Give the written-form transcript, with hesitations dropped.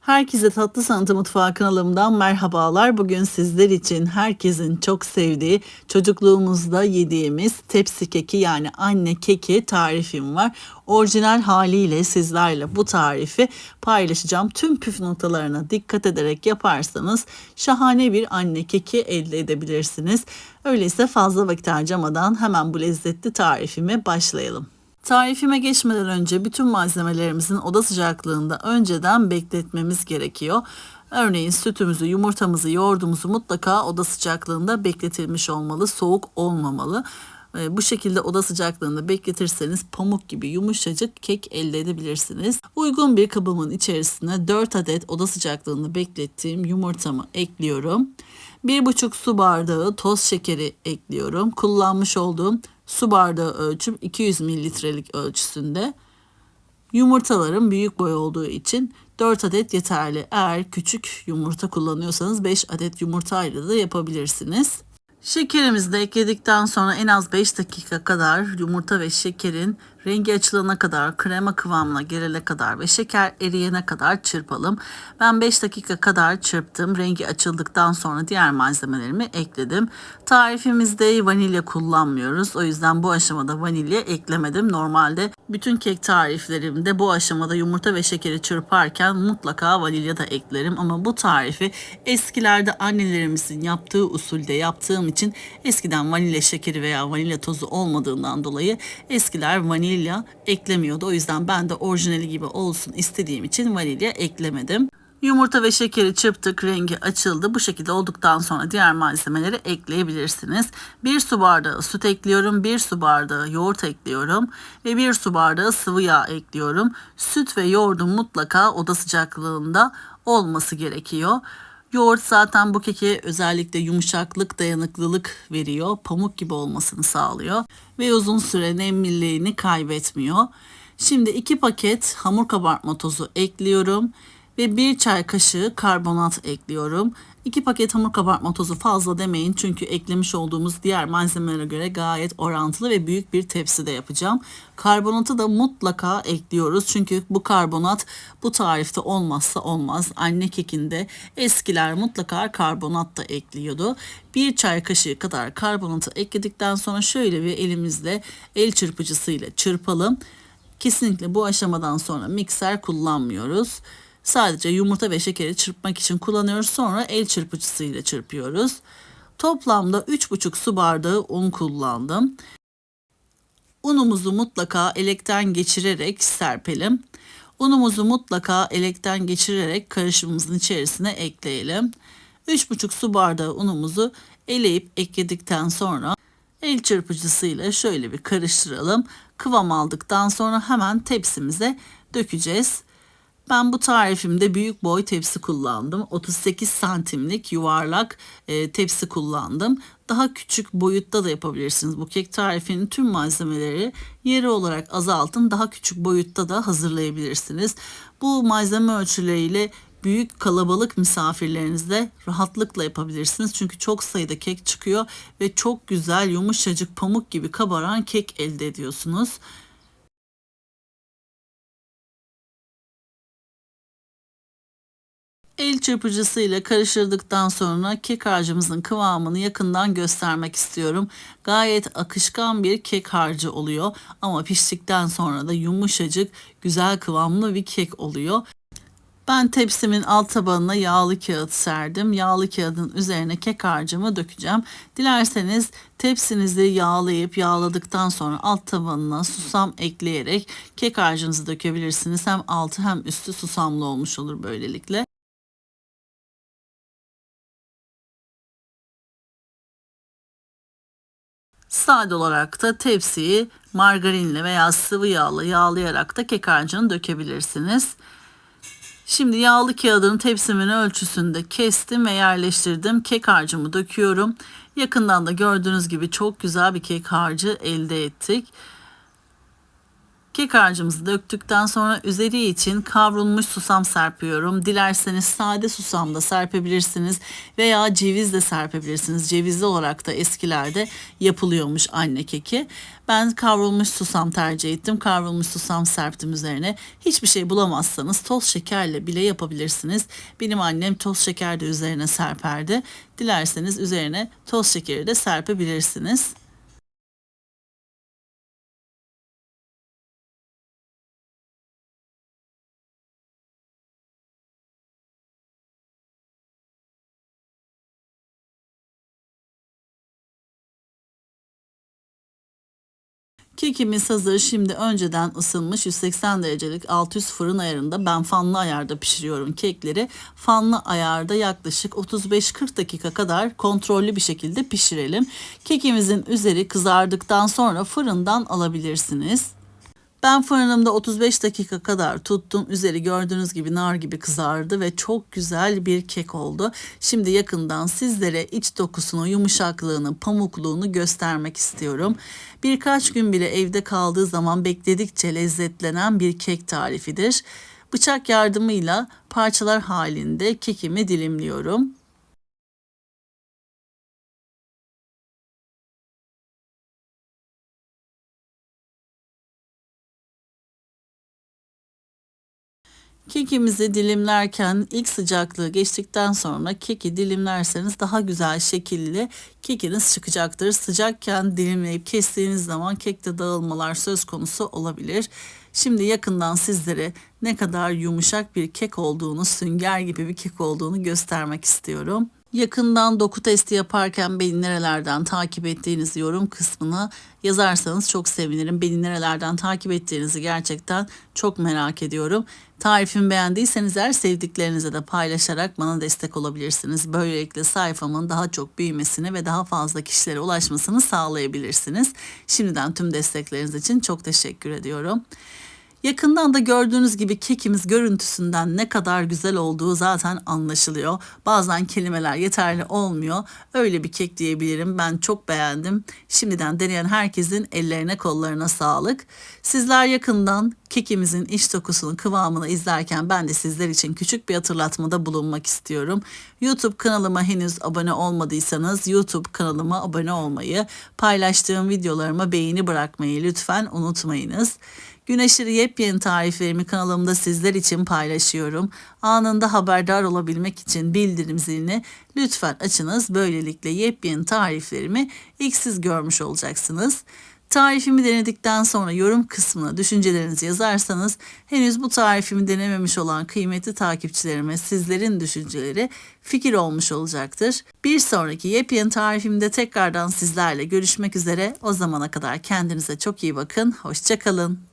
Herkese Tatlı Sanatı Mutfağı kanalımdan merhabalar. Bugün sizler için herkesin çok sevdiği, çocukluğumuzda yediğimiz tepsi keki yani anne keki tarifim var. Orijinal haliyle sizlerle bu tarifi paylaşacağım. Tüm püf noktalarına dikkat ederek yaparsanız şahane bir anne keki elde edebilirsiniz. Öyleyse fazla vakit harcamadan hemen bu lezzetli tarifime başlayalım. Tarifime geçmeden önce bütün malzemelerimizin oda sıcaklığında önceden bekletmemiz gerekiyor. Örneğin sütümüzü, yumurtamızı, yoğurdumuzu mutlaka oda sıcaklığında bekletilmiş olmalı, soğuk olmamalı. Bu şekilde oda sıcaklığında bekletirseniz pamuk gibi yumuşacık kek elde edebilirsiniz. Uygun bir kabımın içerisine 4 adet oda sıcaklığında beklettiğim yumurtamı ekliyorum. 1,5 su bardağı toz şekeri ekliyorum. Kullanmış olduğum su bardağı ölçüm 200 mililitrelik ölçüsünde. Yumurtalarım büyük boy olduğu için 4 adet yeterli. Eğer küçük yumurta kullanıyorsanız 5 adet yumurtayla da yapabilirsiniz. Şekerimizi de ekledikten sonra en az 5 dakika kadar yumurta ve şekerin rengi açılana kadar, krema kıvamına gelene kadar ve şeker eriyene kadar çırpalım. Ben 5 dakika kadar çırptım. Rengi açıldıktan sonra diğer malzemelerimi ekledim. Tarifimizde vanilya kullanmıyoruz. O yüzden bu aşamada vanilya eklemedim. Normalde bütün kek tariflerimde bu aşamada yumurta ve şekeri çırparken mutlaka vanilya da eklerim. Ama bu tarifi eskilerde annelerimizin yaptığı usulde yaptığım için eskiden vanilya şekeri veya vanilya tozu olmadığından dolayı eskiler vanilya eklemiyordu. O yüzden ben de orijinali gibi olsun istediğim için vanilya eklemedim. Yumurta ve şekeri çırptık, rengi açıldı. Bu şekilde olduktan sonra diğer malzemeleri ekleyebilirsiniz. 1 su bardağı süt ekliyorum, 1 su bardağı yoğurt ekliyorum ve 1 su bardağı sıvı yağ ekliyorum. Süt ve yoğurdun mutlaka oda sıcaklığında olması gerekiyor. Yoğurt zaten bu keke özellikle yumuşaklık, dayanıklılık veriyor. Pamuk gibi olmasını sağlıyor ve uzun süre nemliliğini kaybetmiyor. Şimdi 2 paket hamur kabartma tozu ekliyorum ve 1 çay kaşığı karbonat ekliyorum. 2 paket hamur kabartma tozu fazla demeyin çünkü eklemiş olduğumuz diğer malzemelere göre gayet orantılı ve büyük bir tepside yapacağım. Karbonatı da mutlaka ekliyoruz çünkü bu karbonat bu tarifte olmazsa olmaz. Anne kekinde eskiler mutlaka karbonat da ekliyordu. 1 çay kaşığı kadar karbonatı ekledikten sonra şöyle bir elimizle el çırpıcısıyla çırpalım. Kesinlikle bu aşamadan sonra mikser kullanmıyoruz. Sadece yumurta ve şekeri çırpmak için kullanıyoruz. Sonra el çırpıcısıyla çırpıyoruz. Toplamda 3,5 su bardağı un kullandım. Unumuzu mutlaka elekten geçirerek serpelim. Unumuzu mutlaka elekten geçirerek karışımımızın içerisine ekleyelim. 3,5 su bardağı unumuzu eleyip ekledikten sonra el çırpıcısıyla şöyle bir karıştıralım. Kıvam aldıktan sonra hemen tepsimize dökeceğiz. Ben bu tarifimde büyük boy tepsi kullandım. 38 santimlik yuvarlak tepsi kullandım. Daha küçük boyutta da yapabilirsiniz. Bu kek tarifinin tüm malzemeleri yarı olarak azaltın. Daha küçük boyutta da hazırlayabilirsiniz. Bu malzeme ölçüleriyle büyük kalabalık misafirlerinizle rahatlıkla yapabilirsiniz. Çünkü çok sayıda kek çıkıyor ve çok güzel yumuşacık pamuk gibi kabaran kek elde ediyorsunuz. El çırpıcısıyla karıştırdıktan sonra kek harcımızın kıvamını yakından göstermek istiyorum. Gayet akışkan bir kek harcı oluyor ama piştikten sonra da yumuşacık, güzel kıvamlı bir kek oluyor. Ben tepsimin alt tabanına yağlı kağıt serdim. Yağlı kağıdın üzerine kek harcımı dökeceğim. Dilerseniz tepsinizi yağlayıp yağladıktan sonra alt tabanına susam ekleyerek kek harcınızı dökebilirsiniz. Hem altı hem üstü susamlı olmuş olur böylelikle. Sade olarak da tepsiyi margarinle veya sıvı yağla yağlayarak da kek harcını dökebilirsiniz. Şimdi yağlı kağıdın tepsimin ölçüsünde kestim ve yerleştirdim. Kek harcımı döküyorum. Yakından da gördüğünüz gibi çok güzel bir kek harcı elde ettik. Kek harcımızı döktükten sonra üzeri için kavrulmuş susam serpiyorum. Dilerseniz sade susam da serpebilirsiniz veya ceviz de serpebilirsiniz. Cevizli olarak da eskilerde yapılıyormuş anne keki. Ben kavrulmuş susam tercih ettim. Kavrulmuş susam serptim üzerine. Hiçbir şey bulamazsanız toz şekerle bile yapabilirsiniz. Benim annem toz şeker de üzerine serperdi. Dilerseniz üzerine toz şekeri de serpebilirsiniz. Kekimiz hazır. Şimdi önceden ısınmış 180 derecelik 600 fırın ayarında, ben fanlı ayarda pişiriyorum kekleri. Fanlı ayarda yaklaşık 35-40 dakika kadar kontrollü bir şekilde pişirelim. Kekimizin üzeri kızardıktan sonra fırından alabilirsiniz. Ben fırınımda 35 dakika kadar tuttum. Üzeri gördüğünüz gibi nar gibi kızardı ve çok güzel bir kek oldu. Şimdi yakından sizlere iç dokusunu, yumuşaklığını, pamukluğunu göstermek istiyorum. Birkaç gün bile evde kaldığı zaman bekledikçe lezzetlenen bir kek tarifidir. Bıçak yardımıyla parçalar halinde kekimi dilimliyorum. Kekimizi dilimlerken ilk sıcaklığı geçtikten sonra keki dilimlerseniz daha güzel şekilli kekiniz çıkacaktır. Sıcakken dilimleyip kestiğiniz zaman kekte dağılmalar söz konusu olabilir. Şimdi yakından sizlere ne kadar yumuşak bir kek olduğunu, sünger gibi bir kek olduğunu göstermek istiyorum. Yakından doku testi yaparken beni nerelerden takip ettiğinizi yorum kısmına yazarsanız çok sevinirim. Beni nerelerden takip ettiğinizi gerçekten çok merak ediyorum. Tarifimi beğendiyseniz eğer sevdiklerinize de paylaşarak bana destek olabilirsiniz. Böylelikle sayfamın daha çok büyümesini ve daha fazla kişilere ulaşmasını sağlayabilirsiniz. Şimdiden tüm destekleriniz için çok teşekkür ediyorum. Yakından da gördüğünüz gibi kekimiz görüntüsünden ne kadar güzel olduğu zaten anlaşılıyor. Bazen kelimeler yeterli olmuyor. Öyle bir kek diyebilirim. Ben çok beğendim. Şimdiden deneyen herkesin ellerine kollarına sağlık. Sizler yakından kekimizin iç dokusunu, kıvamını izlerken ben de sizler için küçük bir hatırlatmada bulunmak istiyorum. YouTube kanalıma henüz abone olmadıysanız YouTube kanalıma abone olmayı, paylaştığım videolarıma beğeni bırakmayı lütfen unutmayınız. Gün aşırı yepyeni tariflerimi kanalımda sizler için paylaşıyorum. Anında haberdar olabilmek için bildirim zilini lütfen açınız. Böylelikle yepyeni tariflerimi ilk siz görmüş olacaksınız. Tarifimi denedikten sonra yorum kısmına düşüncelerinizi yazarsanız henüz bu tarifimi denememiş olan kıymetli takipçilerime sizlerin düşünceleri fikir olmuş olacaktır. Bir sonraki yepyeni tarifimde tekrardan sizlerle görüşmek üzere. O zamana kadar kendinize çok iyi bakın. Hoşça kalın.